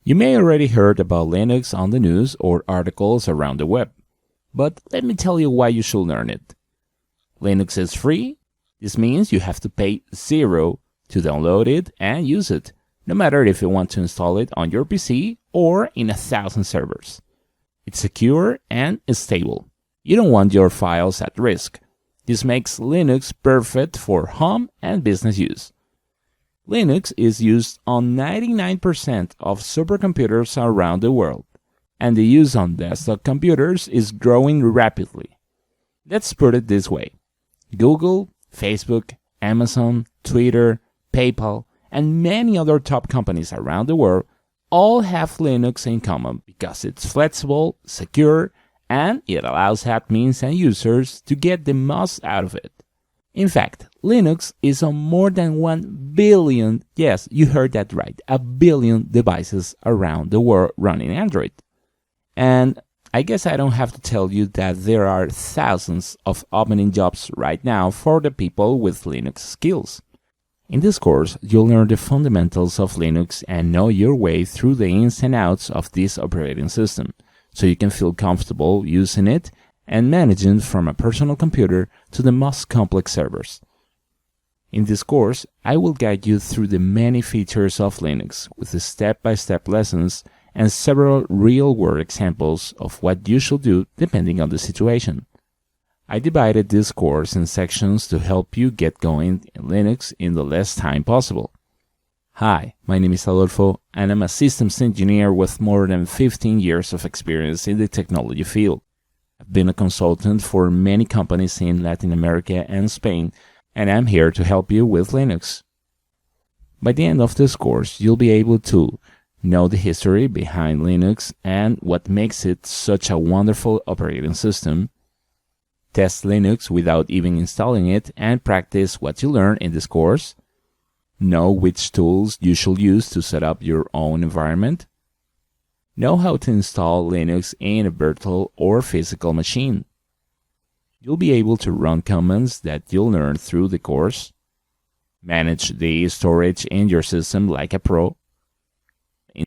You may already heard about Linux on the news or articles around the web, but let me tell you why you should learn it. Linux is free. This means you have to pay zero to download it and use it, no matter if you want to install it on your PC or in 1,000 servers. It's secure and stable. You don't want your files at risk. This makes Linux perfect for home and business use. Linux is used on 99% of supercomputers around the world, and the use on desktop computers is growing rapidly. Let's put it this way. Google, Facebook, Amazon, Twitter, PayPal, and many other top companies around the world all have Linux in common because it's flexible, secure, and it allows admins and users to get the most out of it. In fact, Linux is on more than 1 billion, yes, you heard that right, 1 billion devices around the world running Android. And I guess I don't have to tell you that there are thousands of opening jobs right now for the people with Linux skills. In this course, you'll learn the fundamentals of Linux and know your way through the ins and outs of this operating system, so you can feel comfortable using it and managing from a personal computer to the most complex servers. In this course, I will guide you through the many features of Linux with the step-by-step lessons and several real-world examples of what you should do depending on the situation. I divided this course in sections to help you get going in Linux in the less time possible. Hi, my name is Adolfo, and I'm a systems engineer with more than 15 years of experience in the technology field. I've been a consultant for many companies in Latin America and Spain, and I'm here to help you with Linux. By the end of this course, you'll be able to know the history behind Linux and what makes it such a wonderful operating system, test Linux without even installing it and practice what you learn in this course, know which tools you should use to set up your own environment, know how to install Linux in a virtual or physical machine. You'll be able to run commands that you'll learn through the course, manage the storage in your system like a pro.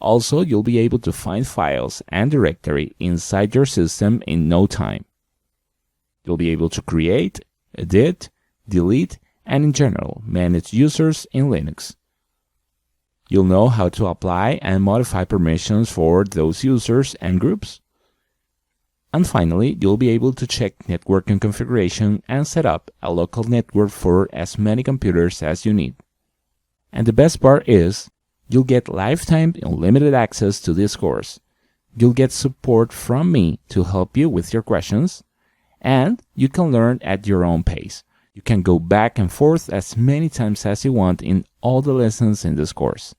Also, you'll be able to find files and directory inside your system in no time. You'll be able to create, edit, delete, and in general, manage users in Linux. You'll know how to apply and modify permissions for those users and groups. And finally, you'll be able to check networking configuration and set up a local network for as many computers as you need. And the best part is, you'll get lifetime unlimited access to this course. You'll get support from me to help you with your questions, and you can learn at your own pace. You can go back and forth as many times as you want in all the lessons in this course.